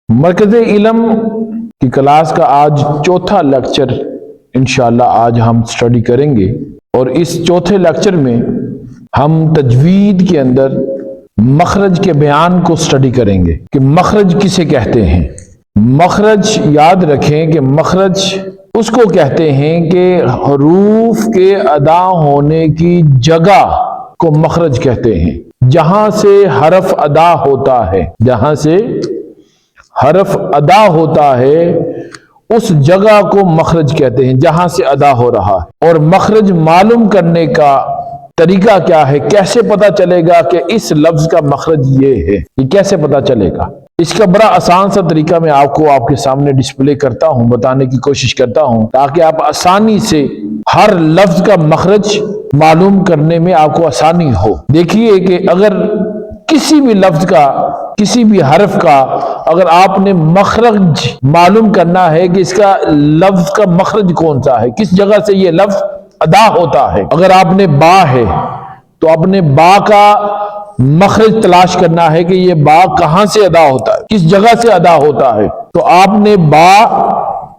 مرکز علم کی کلاس کا آج چوتھا لیکچر انشاءاللہ آج ہم سٹڈی کریں گے، اور اس چوتھے لیکچر میں ہم تجوید کے اندر مخرج کے بیان کو سٹڈی کریں گے کہ مخرج کسے کہتے ہیں۔ مخرج یاد رکھیں کہ مخرج اس کو کہتے ہیں کہ حروف کے ادا ہونے کی جگہ کو مخرج کہتے ہیں، جہاں سے حرف ادا ہوتا ہے، جہاں سے حرف ادا ہوتا ہے اس جگہ کو مخرج کہتے ہیں، جہاں سے ادا ہو رہا ہے۔ اور مخرج معلوم کرنے کا طریقہ کیا ہے، کیسے پتا چلے گا کہ اس لفظ کا مخرج یہ ہے، یہ کیسے پتا چلے گا؟ اس کا بڑا آسان سا طریقہ میں آپ کو آپ کے سامنے ڈسپلے کرتا ہوں، بتانے کی کوشش کرتا ہوں تاکہ آپ آسانی سے ہر لفظ کا مخرج معلوم کرنے میں آپ کو آسانی ہو۔ دیکھیے کہ اگر کسی بھی لفظ کا، کسی بھی حرف کا اگر آپ نے مخرج معلوم کرنا ہے کہ اس کا لفظ کا مخرج کون سا ہے، کس جگہ سے یہ لفظ ادا ہوتا ہے۔ اگر آپ نے با ہے تو آپ نے با کا مخرج تلاش کرنا ہے کہ یہ با کہاں سے ادا ہوتا ہے، کس جگہ سے ادا ہوتا ہے، تو آپ نے با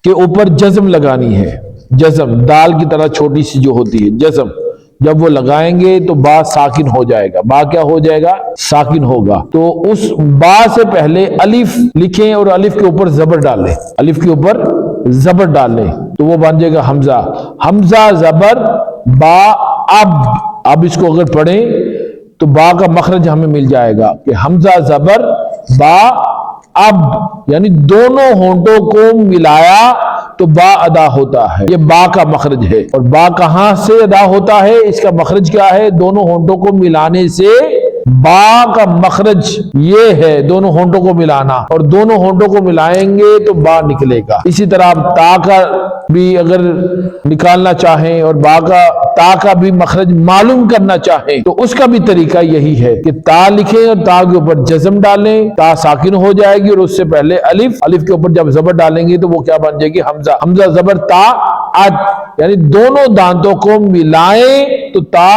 کے اوپر جزم لگانی ہے۔ جزم دال کی طرح چھوٹی سی جو ہوتی ہے، جزم جب وہ لگائیں گے تو با ساکن ہو جائے گا۔ با کیا ہو جائے گا؟ ساکن ہوگا۔ تو اس با سے پہلے الف لکھیں اور الف کے اوپر زبر ڈالیں، الف کے اوپر زبر ڈالیں تو وہ بن جائے گا حمزہ۔ حمزہ زبر با اب اس کو اگر پڑھیں تو با کا مخرج ہمیں مل جائے گا کہ حمزہ زبر با اب، یعنی دونوں ہونٹوں کو ملایا تو با ادا ہوتا ہے، یہ با کا مخرج ہے۔ اور با کہاں سے ادا ہوتا ہے، اس کا مخرج کیا ہے؟ دونوں ہونٹوں کو ملانے سے با کا مخرج یہ ہے، دونوں ہونٹوں کو ملانا، اور دونوں ہونٹوں کو ملائیں گے تو با نکلے گا۔ اسی طرح آپ تا کا بھی اگر نکالنا چاہیں اور با کا تا کا بھی مخرج معلوم کرنا چاہیں تو اس کا بھی طریقہ یہی ہے کہ تا لکھیں اور تا کے اوپر جزم ڈالیں، تا ساکن ہو جائے گی، اور اس سے پہلے الف کے اوپر جب زبر ڈالیں گے تو وہ کیا بن جائے گی؟ حمزہ۔ حمزہ زبر تا یعنی دونوں دانتوں کو ملائیں تو تا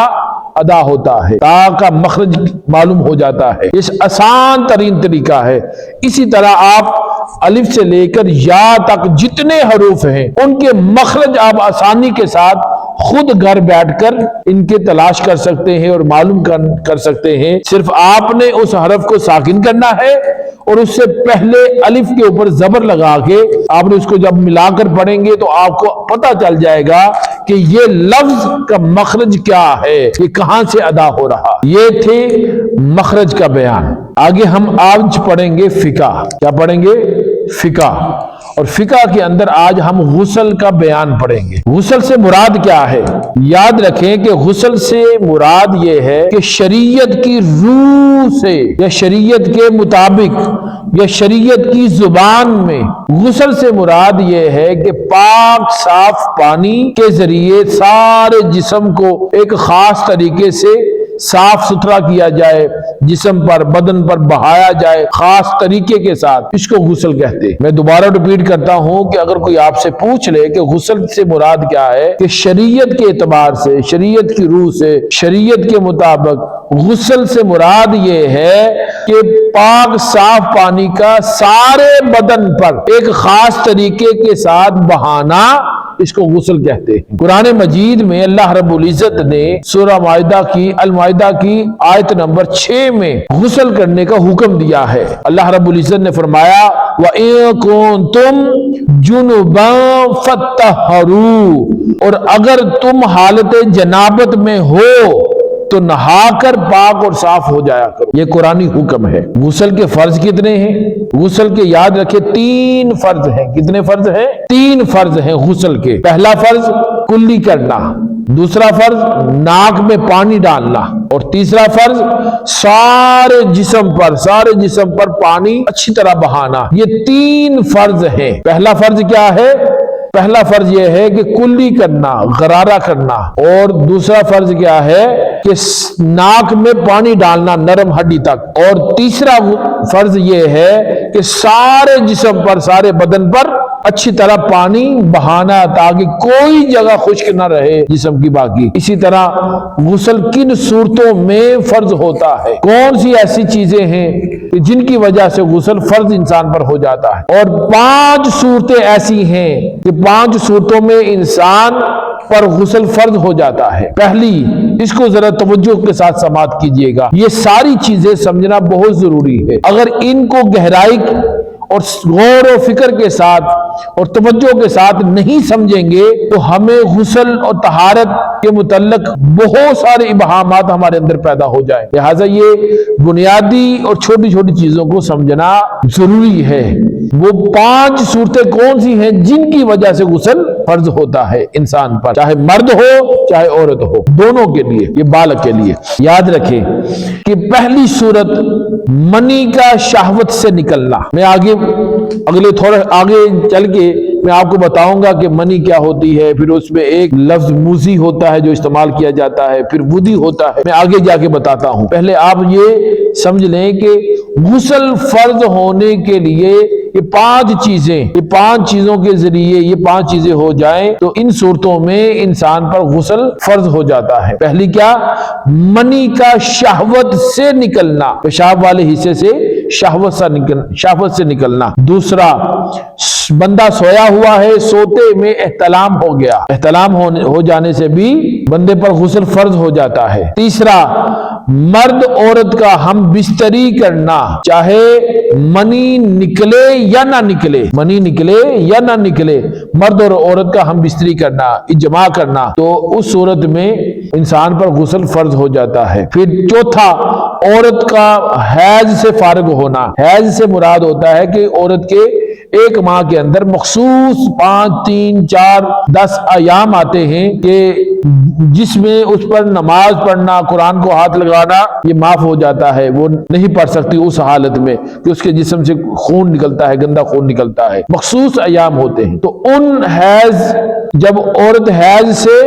ادا ہوتا ہے، تا کا مخرج معلوم ہو جاتا ہے۔ اس آسان ترین طریقہ ہے۔ اسی طرح آپ الف سے لے کر یا تک جتنے حروف ہیں ان کے مخرج آپ آسانی کے ساتھ خود گھر بیٹھ کر ان کے تلاش کر سکتے ہیں اور معلوم کر سکتے ہیں۔ صرف آپ نے اس حرف کو ساکن کرنا ہے اور اس سے پہلے الف کے اوپر زبر لگا کے آپ نے اس کو جب ملا کر پڑھیں گے تو آپ کو پتہ چل جائے گا کہ یہ لفظ کا مخرج کیا ہے، یہ کہاں سے ادا ہو رہا۔ یہ تھے مخرج کا بیان۔ آگے ہم آج پڑھیں گے فقہ۔ کیا پڑھیں گے؟ فقہ۔ اور فقہ کے اندر آج ہم غسل کا بیان پڑھیں گے۔ غسل سے مراد کیا ہے؟ یاد رکھیں کہ غسل سے مراد یہ ہے کہ شریعت کی روح سے یا شریعت کے مطابق یا شریعت کی زبان میں غسل سے مراد یہ ہے کہ پاک صاف پانی کے ذریعے سارے جسم کو ایک خاص طریقے سے صاف ستھرا کیا جائے، جسم پر بدن پر بہایا جائے خاص طریقے کے ساتھ، اس کو غسل کہتے ہیں۔ میں دوبارہ ریپیٹ کرتا ہوں کہ اگر کوئی آپ سے پوچھ لے کہ غسل سے مراد کیا ہے، کہ شریعت کے اعتبار سے، شریعت کی روح سے، شریعت کے مطابق غسل سے مراد یہ ہے کہ پاک صاف پانی کا سارے بدن پر ایک خاص طریقے کے ساتھ بہانا، اس کو غسل کہتے ہیں۔ قرآن مجید میں اللہ رب العزت نے سورہ المائدہ کی آیت نمبر 6 میں غسل کرنے کا حکم دیا ہے۔ اللہ رب العزت نے فرمایا وَإِن كُنتُمْ جُنُبًا فَطَّهِّرُوا، اور اگر تم حالت جنابت میں ہو تو نہا کر پاک اور صاف ہو جایا کرو۔ یہ قرآنی حکم ہے۔ غسل کے فرض کتنے ہیں؟ غسل کے یاد رکھے 3 فرض ہیں۔ کتنے فرض ہیں؟ 3 فرض ہیں غسل کے۔ پہلا فرض کلی کرنا، دوسرا فرض ناک میں پانی ڈالنا، اور تیسرا فرض سارے جسم پر پانی اچھی طرح بہانا۔ یہ 3 فرض ہیں۔ پہلا فرض کیا ہے؟ پہلا فرض یہ ہے کہ کلی کرنا، غرارہ کرنا، اور دوسرا فرض کیا ہے؟ کہ ناک میں پانی ڈالنا نرم ہڈی تک، اور تیسرا فرض یہ ہے کہ سارے جسم پر، سارے بدن پر اچھی طرح پانی بہانا تاکہ کوئی جگہ خشک نہ رہے جسم کی باقی۔ اسی طرح غسل کن صورتوں میں فرض ہوتا ہے، کون سی ایسی چیزیں ہیں کہ جن کی وجہ سے غسل فرض انسان پر ہو جاتا ہے، اور 5 صورتیں ایسی ہیں کہ 5 صورتوں میں انسان پر غسل فرض ہو جاتا ہے۔ پہلی، اس کو ذرا توجہ کے ساتھ سماعت کیجئے گا، یہ ساری چیزیں سمجھنا بہت ضروری ہے۔ اگر ان کو گہرائی اور غور و فکر کے ساتھ اور توجہ کے ساتھ نہیں سمجھیں گے تو ہمیں غسل اور طہارت کے متعلق بہت سارے ابہامات ہمارے اندر پیدا ہو جائیں۔ لہٰذا یہ بنیادی اور چھوٹی چھوٹی چیزوں کو سمجھنا ضروری ہے۔ وہ 5 صورتیں کون سی ہیں جن کی وجہ سے غسل فرض ہوتا ہے انسان پر، چاہے مرد ہو چاہے عورت ہو، دونوں کے لیے، یہ بالغ کے لیے۔ یاد رکھیں کہ پہلی صورت منی کا شہوت سے نکلنا۔ میں اگلے تھوڑا آگے چل کے میں آپ کو بتاؤں گا کہ منی کیا ہوتی ہے، پھر اس میں ایک لفظ موزی ہوتا ہے جو استعمال کیا جاتا ہے، پھر ودی ہوتا ہے، میں آگے جا کے بتاتا ہوں۔ پہلے آپ یہ سمجھ لیں کہ غسل فرض ہونے کے لیے یہ 5 چیزیں، یہ 5 چیزوں کے ذریعے یہ 5 چیزیں ہو جائیں تو ان صورتوں میں انسان پر غسل فرض ہو جاتا ہے۔ پہلی کیا؟ منی کا شہوت سے نکلنا، پیشاب والے حصے سے شہوت سے نکلنا۔ دوسرا، بندہ سویا ہوا ہے، سوتے میں احتلام ہو گیا، احتلام ہو جانے سے بھی بندے پر غسل فرض ہو جاتا ہے۔ تیسرا، مرد عورت کا ہم بستری کرنا، چاہے منی نکلے یا نہ نکلے، منی نکلے یا نہ نکلے، مرد اور عورت کا ہم بستری کرنا، اجماع کرنا، تو اس صورت میں انسان پر غسل فرض ہو جاتا ہے۔ پھر چوتھا، عورت کا حیض سے فارغ ہونا۔ حیض سے مراد ہوتا ہے کہ عورت کے 1 ماہ کے اندر مخصوص 5، 3، 4، 10 ایام آتے ہیں کہ جس میں اس پر نماز پڑھنا، قرآن کو ہاتھ لگانا یہ معاف ہو جاتا ہے، وہ نہیں پڑھ سکتی اس حالت میں کہ اس کے جسم سے خون نکلتا ہے، گندا خون نکلتا ہے، مخصوص ایام ہوتے ہیں۔ تو ان حیض، جب عورت حیض سے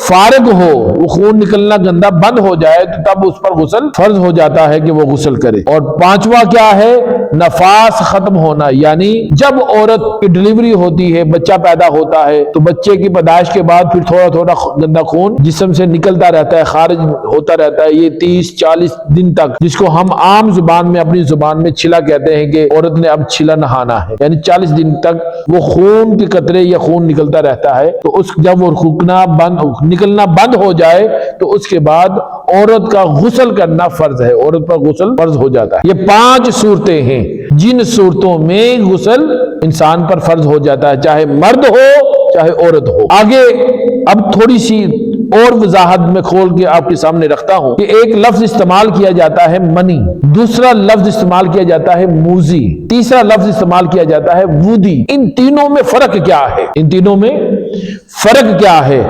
فارغ ہو، وہ خون نکلنا گندا بند ہو جائے تو تب اس پر غسل فرض ہو جاتا ہے کہ وہ غسل کرے۔ اور 5واں کیا ہے؟ نفاس ختم ہونا، یعنی جب عورت کی ڈلیوری ہوتی ہے، بچہ پیدا ہوتا ہے تو بچے کی پیدائش کے بعد پھر تھوڑا تھوڑا گندا خون جسم سے نکلتا رہتا ہے، خارج ہوتا رہتا ہے، یہ 30-40 دن تک، جس کو ہم عام زبان میں، اپنی زبان میں چھلا کہتے ہیں کہ عورت نے اب چھلا نہانا ہے، یعنی 40 دن تک وہ خون کے قطرے یا خون نکلتا رہتا ہے۔ تو جب وہ نکلنا بند ہو جائے تو اس کے بعد عورت کا غسل کرنا فرض ہے، عورت پر غسل فرض ہو جاتا ہے۔ یہ 5 صورتیں ہیں جن صورتوں میں غسل انسان پر فرض ہو جاتا ہے، چاہے مرد ہو چاہے عورت ہو۔ آگے اب تھوڑی سی اور وضاحت میں کھول کے آپ کے سامنے رکھتا ہوں کہ ایک لفظ استعمال کیا جاتا ہے منی، دوسرا لفظ استعمال کیا جاتا ہے موزی، تیسرا لفظ استعمال کیا جاتا ہے وودی۔ ان تینوں میں فرق کیا ہے؟ ان تینوں میں فرق کیا ہے؟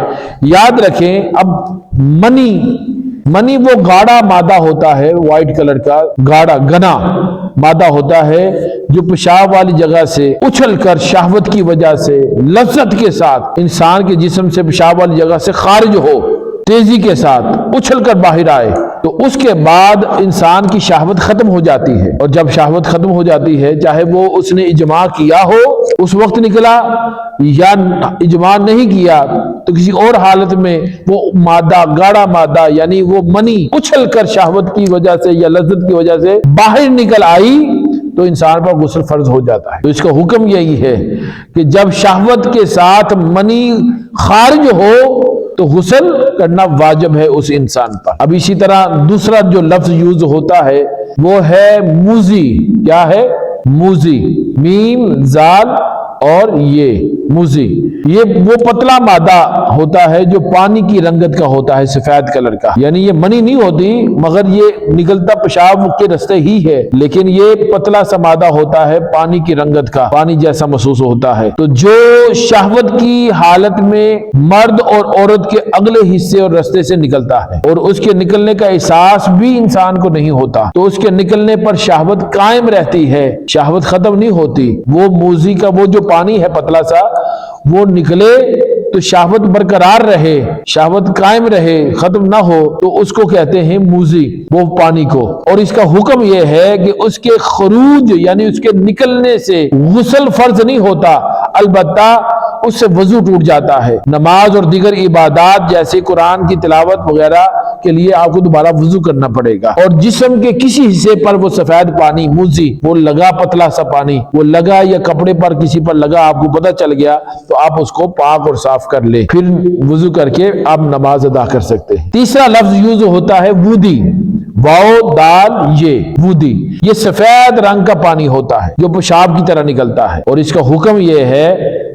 یاد رکھیں، اب منی وہ گاڑھا مادہ ہوتا ہے، وائٹ کلر کا گاڑھا گنا مادہ ہوتا ہے جو پیشاب والی جگہ سے اچھل کر شہوت کی وجہ سے لذت کے ساتھ انسان کے جسم سے پیشاب والی جگہ سے خارج ہو، تیزی کے ساتھ اچھل کر باہر آئے، تو اس کے بعد انسان کی شہوت ختم ہو جاتی ہے۔ اور جب شہوت ختم ہو جاتی ہے، چاہے وہ اس نے اجماع کیا ہو اس وقت نکلا یا اجماع نہیں کیا، تو کسی اور حالت میں وہ مادہ، گاڑھا مادہ یعنی وہ منی اچھل کر شہوت کی وجہ سے یا لذت کی وجہ سے باہر نکل آئی تو انسان پر غسل فرض ہو جاتا ہے۔ تو اس کا حکم یہی ہے کہ جب شہوت کے ساتھ منی خارج ہو تو غسل کرنا واجب ہے اس انسان پر۔ اب اسی طرح دوسرا جو لفظ یوز ہوتا ہے وہ ہے موزی۔ کیا ہے؟ موزی، میم، زال اور یہ موزی، یہ وہ پتلا مادہ ہوتا ہے جو پانی کی رنگت کا ہوتا ہے، سفید کلر کا، یعنی یہ منی نہیں ہوتی مگر یہ نکلتا پیشاب کے رستے ہی ہے، لیکن یہ پتلا سا مادہ ہوتا ہے پانی کی رنگت کا، پانی جیسا محسوس ہوتا ہے۔ تو جو شہوت کی حالت میں مرد اور عورت کے اگلے حصے اور رستے سے نکلتا ہے اور اس کے نکلنے کا احساس بھی انسان کو نہیں ہوتا، تو اس کے نکلنے پر شہوت قائم رہتی ہے، شہوت ختم نہیں ہوتی۔ وہ موزی کا وہ جو پانی ہے پتلا سا، وہ نکلے تو شہوت برقرار رہے، شہوت قائم رہے، ختم نہ ہو، تو اس کو کہتے ہیں موزی، وہ پانی کو۔ اور اس کا حکم یہ ہے کہ اس کے خروج یعنی اس کے نکلنے سے غسل فرض نہیں ہوتا، البتہ اس سے وضو ٹوٹ جاتا ہے۔ نماز اور دیگر عبادات جیسے قرآن کی تلاوت وغیرہ کے لیے آپ کو دوبارہ وضو کرنا پڑے گا۔ اور جسم کے کسی حصے پر وہ سفید پانی موزی، وہ لگا پتلا سا پانی، وہ لگا یا کپڑے پر کسی پر لگا، آپ کو پتہ چل گیا تو آپ اس کو پاک اور صاف کر لیں، پھر وضو کر کے آپ نماز ادا کر سکتے ہیں۔ تیسرا لفظ یوز ہوتا ہے وودی، واو دال یہ وودی، یہ سفید رنگ کا پانی ہوتا ہے جو پیشاب کی طرح نکلتا ہے، اور اس کا حکم یہ ہے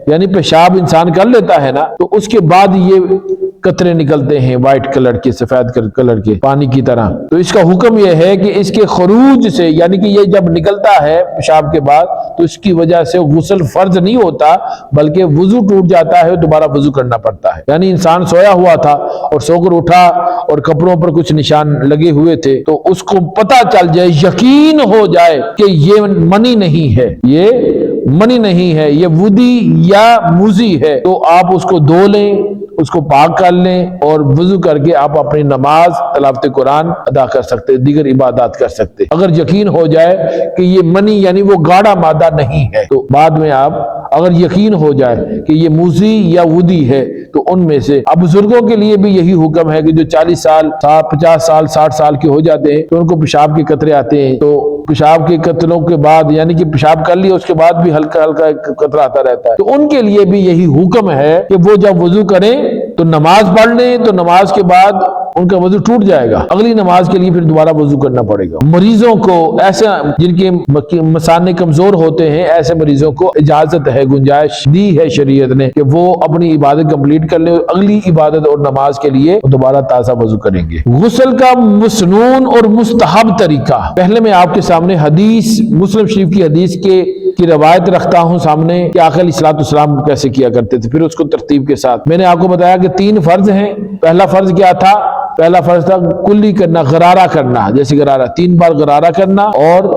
یعنی پیشاب انسان کر لیتا ہے نا تو اس کے بعد یہ قطرے نکلتے ہیں وائٹ کلر کے، سفید کلر کے پانی کی طرح، تو اس کا حکم یہ ہے کہ اس کے خروج سے یعنی کہ یہ جب نکلتا ہے پیشاب کے بعد تو اس کی وجہ سے غسل فرض نہیں ہوتا بلکہ وضو ٹوٹ جاتا ہے، دوبارہ وضو کرنا پڑتا ہے۔ یعنی انسان سویا ہوا تھا اور سو کر اٹھا اور کپڑوں پر کچھ نشان لگے ہوئے تھے تو اس کو پتہ چل جائے، یقین ہو جائے کہ یہ منی نہیں ہے، یہ منی نہیں ہے، یہ وودی یا موزی ہے، تو آپ اس کو دھو لیں، اس کو پاک کر لیں اور وضو کر کے آپ اپنی نماز، تلاوت قرآن ادا کر سکتے، دیگر عبادات کر سکتے۔ اگر یقین ہو جائے کہ یہ منی یعنی وہ گاڑھا مادہ نہیں ہے تو بعد میں آپ اگر یقین ہو جائے کہ یہ موزی یا وودی ہے تو ان میں سے اب بزرگوں کے لیے بھی یہی حکم ہے کہ جو 40 سال 50 سال 60 سال کے ہو جاتے ہیں تو ان کو پیشاب کے قطرے آتے ہیں، تو پیشاب کے قطروں کے بعد یعنی کہ پیشاب کر لیا اس کے بعد بھی ہلکا ہلکا قطرہ آتا رہتا ہے، تو ان کے لیے بھی یہی حکم ہے کہ وہ جب وضو کریں تو نماز پڑھ لیں، تو نماز کے بعد ان کا وضو ٹوٹ جائے گا، اگلی نماز کے لیے پھر دوبارہ وضو کرنا پڑے گا۔ مریضوں کو ایسے جن کے مثانے کمزور ہوتے ہیں ایسے مریضوں کو اجازت ہے، گنجائش دی ہے شریعت نے کہ وہ اپنی عبادت کمپلیٹ کر لیں، اگلی عبادت اور نماز کے لیے دوبارہ تازہ وضو کریں گے۔ غسل کا مسنون اور مستحب طریقہ، پہلے میں آپ کے سامنے حدیث مسلم شریف کی حدیث کی روایت رکھتا ہوں سامنے کہ آقا علیہ الصلوۃ والسلام کیسے کیا کرتے تھے، پھر اس کو ترتیب کے ساتھ میں نے آپ کو بتایا کہ 3 فرض ہیں۔ پہلا فرض کیا تھا؟ پہلا فرض تھا کلی کرنا، غرارہ کرنا، جیسے غرارہ 3 بار غرارہ کرنا اور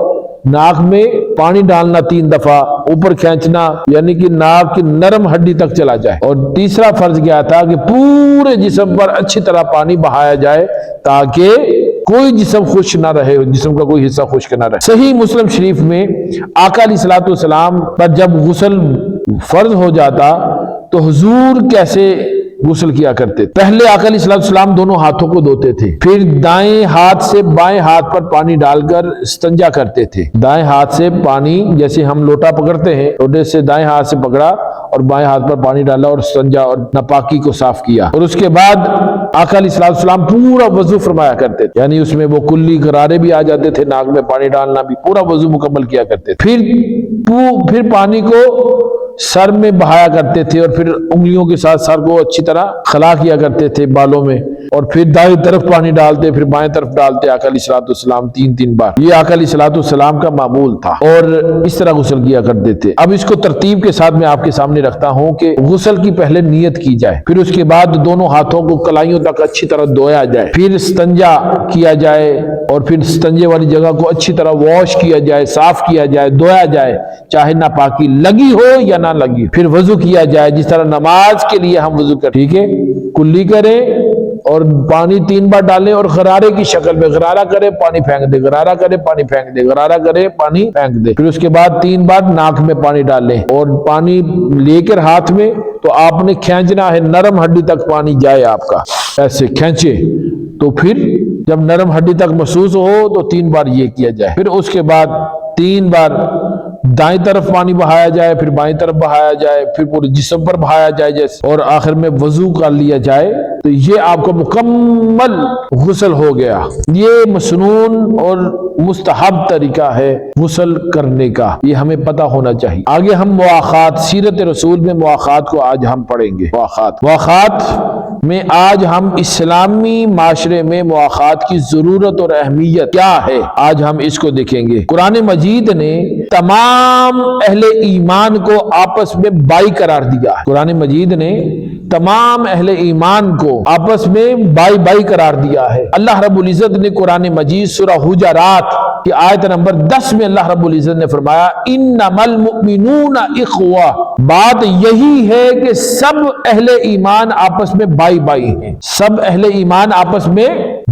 ناک میں پانی ڈالنا 3 دفعہ، اوپر کھینچنا یعنی کہ ناک کی نرم ہڈی تک چلا جائے۔ اور تیسرا فرض کیا تھا کہ پورے جسم پر اچھی طرح پانی بہایا جائے تاکہ کوئی جسم خشک نہ رہے، جسم کا کوئی حصہ خشک نہ رہے۔ صحیح مسلم شریف میں آقا علیہ الصلوۃ والسلام پر جب غسل فرض ہو جاتا تو حضور کیسے غسل کیا کرتے؟ پہلے آقا علیہ الصلوۃ والسلام دونوں ہاتھوں کو دھوتے تھے، پھر دائیں ہاتھ سے بائیں ہاتھ پر پانی ڈال کر استنجا کرتے تھے۔ دائیں ہاتھ سے پانی، جیسے ہم لوٹا پکڑتے ہیں، لوٹے سے دائیں ہاتھ سے پکڑا اور بائیں ہاتھ پر پانی ڈالا اور استنجا اور ناپاکی کو صاف کیا، اور اس کے بعد آقا علیہ الصلوۃ والسلام پورا وضو فرمایا کرتے تھے، یعنی اس میں وہ کلی غرارے بھی آ جاتے تھے، ناک میں پانی ڈالنا بھی، پورا وضو مکمل کیا کرتے تھے۔ پھر پانی کو سر میں بہایا کرتے تھے اور پھر انگلیوں کے ساتھ سر کو اچھی طرح خلا کیا کرتے تھے بالوں میں، اور پھر دائیں طرف پانی ڈالتے، پھر بائیں طرف ڈالتے آقا علیہ الصلوۃ والسلام 3 بار۔ یہ آقا علیہ الصلوۃ والسلام کا معمول تھا اور اس طرح غسل کیا کرتے تھے۔ اب اس کو ترتیب کے ساتھ میں آپ کے سامنے رکھتا ہوں کہ غسل کی پہلے نیت کی جائے، پھر اس کے بعد دونوں ہاتھوں کو کلائیوں تک اچھی طرح دھویا جائے، پھر استنجا کیا جائے اور پھر استنجے والی جگہ کو اچھی طرح واش کیا جائے، صاف کیا جائے، دھویا جائے، چاہے ناپاکی لگی ہو یا نہ لگی، پھر وضو کیا جائے جس طرح نماز کے لیے ہم وضو کریں، ٹھیک ہے؟ کلی کریں اور پانی 3 بار ڈالیں اور غرارے کی شکل میں غرارہ کرے پانی پھینک دے، غرارہ کرے پانی پھینک دے، غرارہ کرے پانی پھینک دے، پھر اس کے بعد 3 بار ناک میں پانی ڈالیں اور پانی لے کر ہاتھ میں تو آپ نے کھینچنا ہے، نرم ہڈی تک پانی جائے آپ کا، ایسے کھینچے، تو پھر جب نرم ہڈی تک محسوس ہو تو 3 بار یہ کیا جائے، پھر اس کے بعد 3 بار دائیں طرف پانی بہایا جائے، پھر بائیں طرف بہایا جائے، پھر پورے جسم پر بہایا جائے جیسے، اور آخر میں وضو کر لیا جائے، تو یہ آپ کو مکمل غسل ہو گیا۔ یہ مسنون اور مستحب طریقہ ہے غسل کرنے کا، یہ ہمیں پتہ ہونا چاہیے۔ آگے ہم مواخات، سیرت رسول میں مواخات کو آج ہم پڑھیں گے۔ مواخات میں آج ہم اسلامی معاشرے میں مواخات کی ضرورت اور اہمیت کیا ہے، آج ہم اس کو دیکھیں گے۔ قرآن مجید نے تمام اہل ایمان کو آپس میں بائی قرار دیا ہے۔ قرآن مجید نے تمام اہل ایمان کو آپس میں بائی قرار دیا ہے۔ اللہ رب العزت نے قرآن مجید سورہ حجرات کی آیت نمبر 10 میں اللہ رب العزت نے فرمایا انما المؤمنون اخوہ، بات یہی ہے کہ سب اہل ایمان آپس میں بائی بائی ہیں، سب اہل ایمان آپس میں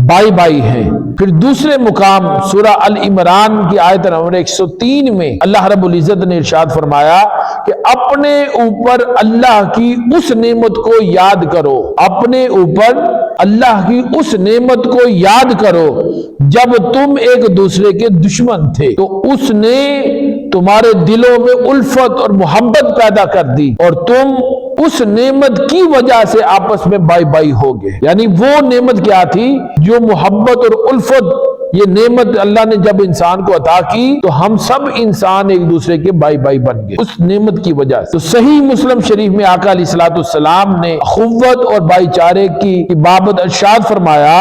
بائی بائی ہیں۔ پھر دوسرے مقام سورہ العمران کی آیت نمبر 103 میں اللہ رب العزت نے ارشاد فرمایا کہ اپنے اوپر اللہ کی اس نعمت کو یاد کرو، اپنے اوپر اللہ کی اس نعمت کو یاد کرو جب تم ایک دوسرے کے دشمن تھے تو اس نے تمہارے دلوں میں الفت اور محبت پیدا کر دی اور تم اس نعمت کی وجہ سے آپس میں بائی بائی ہو گئے۔ یعنی وہ نعمت کیا تھی جو محبت اور الفت، یہ نعمت اللہ نے جب انسان کو عطا کی تو ہم سب انسان ایک دوسرے کے بائی بائی بن گئے اس نعمت کی وجہ سے۔ تو صحیح مسلم شریف میں آقا علیہ الصلوۃ والسلام نے اخوت اور بھائی چارے کی بابت ارشاد فرمایا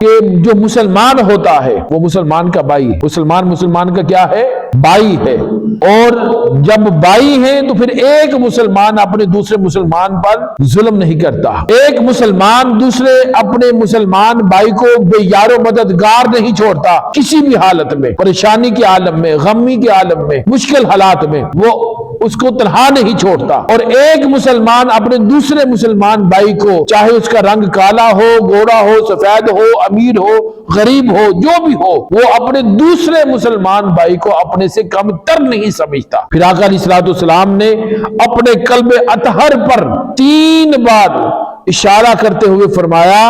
کہ جو مسلمان ہوتا ہے وہ مسلمان کا بھائی ہے، مسلمان کا کیا ہے؟ بھائی ہے۔ اور جب بھائی ہیں تو پھر ایک مسلمان اپنے دوسرے مسلمان پر ظلم نہیں کرتا، ایک مسلمان دوسرے اپنے مسلمان بھائی کو بے یار و مددگار نہیں چھوڑتا، کسی بھی حالت میں، پریشانی کے عالم میں، غمی کے عالم میں، مشکل حالات میں وہ اس کو تنہا نہیں چھوڑتا۔ اور ایک مسلمان اپنے دوسرے مسلمان بھائی کو، چاہے اس کا رنگ کالا ہو، گوڑا ہو، سفید ہو، امیر ہو، غریب ہو، جو بھی ہو، وہ اپنے دوسرے مسلمان بھائی کو اپنے سے کم تر نہیں سمجھتا۔ پھر آقا علیہ الصلوۃ والسلام نے اپنے قلب اطہر پر 3 بار اشارہ کرتے ہوئے فرمایا،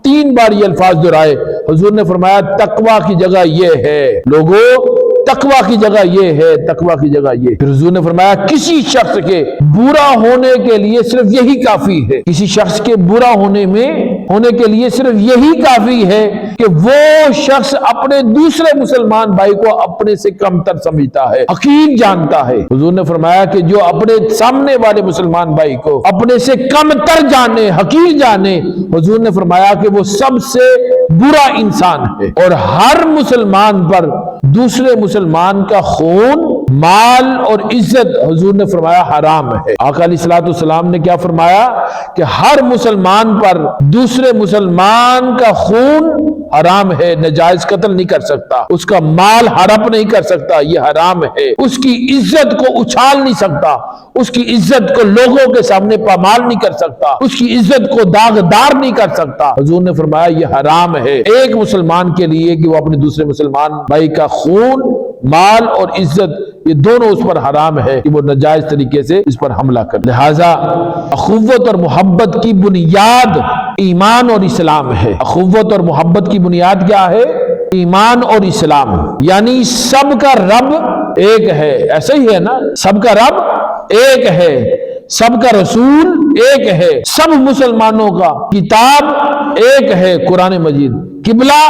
3 بار یہ الفاظ دہرائے۔ حضور نے فرمایا تقویٰ کی جگہ یہ ہے، لوگوں تقویٰ کی جگہ یہ ہے، تقویٰ کی جگہ یہ۔ پھر حضور نے فرمایا کسی شخص کے برا ہونے کے لیے صرف یہی کافی ہے، کسی شخص کے برا ہونے کے لیے صرف یہی کافی ہے کہ وہ شخص اپنے دوسرے مسلمان بھائی کو اپنے سے کم تر سمجھتا ہے، حقیر جانتا ہے۔ حضور نے فرمایا کہ جو اپنے سامنے والے مسلمان بھائی کو اپنے سے کم تر جانے، حقیر جانے، حضور نے فرمایا کہ وہ سب سے برا انسان ہے۔ اور ہر مسلمان پر دوسرے مسلمان کا خون، مال اور عزت حضور نے فرمایا حرام ہے۔ آقا علیہ الصلوۃ والسلام نے کیا فرمایا کہ ہر مسلمان پر دوسرے مسلمان کا خون حرام ہے، ناجائز قتل نہیں کر سکتا، اس کا مال ہڑپ نہیں کر سکتا، یہ حرام ہے، اس کی عزت کو اچھال نہیں سکتا، اس کی عزت کو لوگوں کے سامنے پامال نہیں کر سکتا، اس کی عزت کو داغدار نہیں کر سکتا۔ حضور نے فرمایا یہ حرام ہے ایک مسلمان کے لیے کہ وہ اپنے دوسرے مسلمان بھائی کا خون، مال اور عزت، یہ دونوں اس پر حرام ہے کہ وہ ناجائز طریقے سے اس پر حملہ کر۔ لہٰذا اخوت اور محبت کی بنیاد ایمان اور اسلام ہے۔ اخوت اور محبت کی بنیاد کیا ہے؟ ایمان اور اسلام، یعنی سب کا رب ایک ہے، ایسا ہی ہے نا، سب کا رب ایک ہے، سب کا رسول ایک ہے، سب مسلمانوں کا کتاب ایک ہے قرآن مجید، قبلہ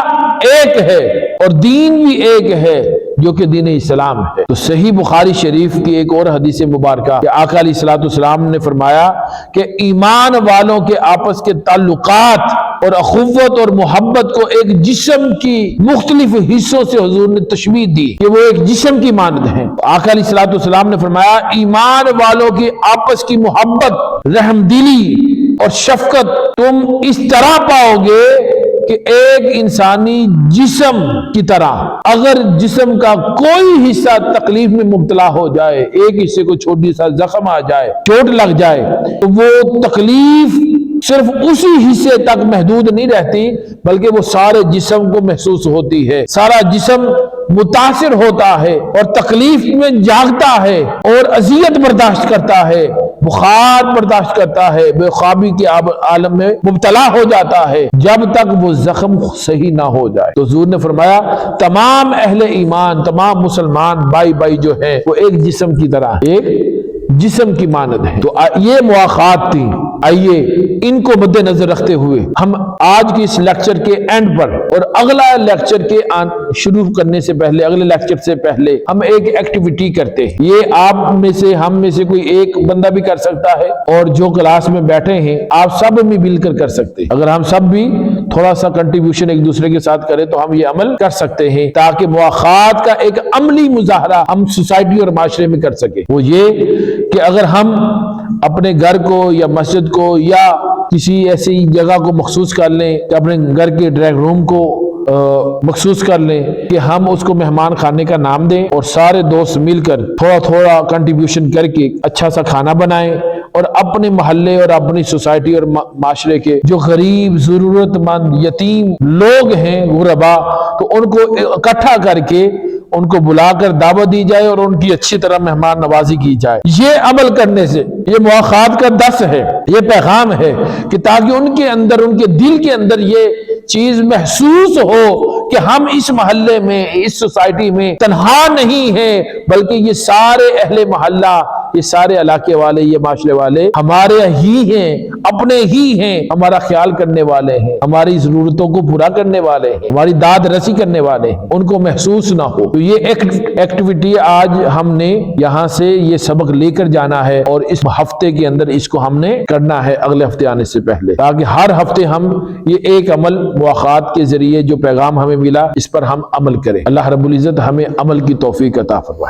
ایک ہے اور دین بھی ایک ہے جو کہ دین اسلام ہے۔ تو صحیح بخاری شریف کی ایک اور حدیث مبارکہ کہ آقا علیہ الصلوۃ والسلام نے فرمایا کہ ایمان والوں کے آپس کے تعلقات اور اخوت اور محبت کو ایک جسم کی مختلف حصوں سے حضور نے تشبیہ دی کہ وہ ایک جسم کی مانند ہیں۔ آقا علیہ الصلوۃ والسلام نے فرمایا ایمان والوں کی آپس کی محبت، رحم دلی اور شفقت تم اس طرح پاؤ گے کہ ایک انسانی جسم کی طرح، اگر جسم کا کوئی حصہ تکلیف میں مبتلا ہو جائے، ایک حصے کو چھوٹی سا زخم آ جائے، چوٹ لگ جائے، تو وہ تکلیف صرف اسی حصے تک محدود نہیں رہتی بلکہ وہ سارے جسم کو محسوس ہوتی ہے، سارا جسم متاثر ہوتا ہے اور تکلیف میں جاگتا ہے اور اذیت برداشت کرتا ہے، بخار برداشت کرتا ہے، بے خوابی کے عالم میں مبتلا ہو جاتا ہے جب تک وہ زخم صحیح نہ ہو جائے۔ تو حضور نے فرمایا تمام اہل ایمان، تمام مسلمان بھائی بھائی جو ہیں وہ ایک جسم کی طرح، ایک جسم کی مانند ہے۔ تو یہ مواخات تھی، آئیے ان کو مد نظر رکھتے ہوئے ہم آج کی اس لیکچر کے اینڈ پر اور اگلا لیکچر کے شروع کرنے سے پہلے، اگلے لیکچر سے پہلے ہم ایک ایکٹیویٹی کرتے ہیں۔ یہ آپ میں سے، ہم میں سے کوئی ایک بندہ بھی کر سکتا ہے اور جو کلاس میں بیٹھے ہیں آپ سب میں مل کر سکتے ہیں۔ اگر ہم سب بھی تھوڑا سا کنٹریبیوشن ایک دوسرے کے ساتھ کریں تو ہم یہ عمل کر سکتے ہیں تاکہ مواخات کا ایک عملی مظاہرہ ہم سوسائٹی اور معاشرے میں کر سکیں۔ وہ یہ کہ اگر ہم اپنے گھر کو یا مسجد کو یا کسی ایسی جگہ کو مخصوص کر لیں کہ اپنے گھر کے ڈرائنگ روم کو مخصوص کر لیں کہ ہم اس کو مہمان خانے کا نام دیں اور سارے دوست مل کر تھوڑا تھوڑا کنٹریبیوشن کر کے اچھا سا کھانا بنائیں اور اپنے محلے اور اپنی سوسائٹی اور معاشرے کے جو غریب ضرورت مند یتیم لوگ ہیں غربا، تو ان کو اکٹھا کر کے ان کو بلا کر دعوت دی جائے اور ان کی اچھی طرح مہمان نوازی کی جائے۔ یہ عمل کرنے سے یہ مواخات کا درس ہے، یہ پیغام ہے کہ تاکہ ان کے اندر، ان کے دل کے اندر یہ چیز محسوس ہو کہ ہم اس محلے میں، اس سوسائٹی میں تنہا نہیں ہیں، بلکہ یہ سارے اہل محلہ، یہ سارے علاقے والے، یہ معاشرے والے ہمارے ہی ہیں، اپنے ہی ہیں، ہمارا خیال کرنے والے ہیں، ہماری ضرورتوں کو پورا کرنے والے ہیں، ہماری داد رسی کرنے والے ہیں، ان کو محسوس نہ ہو۔ تو یہ ایکٹیویٹی آج ہم نے یہاں سے یہ سبق لے کر جانا ہے اور اس ہفتے کے اندر اس کو ہم نے کرنا ہے اگلے ہفتے آنے سے پہلے، تاکہ ہر ہفتے ہم یہ ایک عمل مواخات کے ذریعے جو پیغام ہمیں ملا اس پر ہم عمل کریں۔ اللہ رب العزت ہمیں عمل کی توفیق عطا فرمائے۔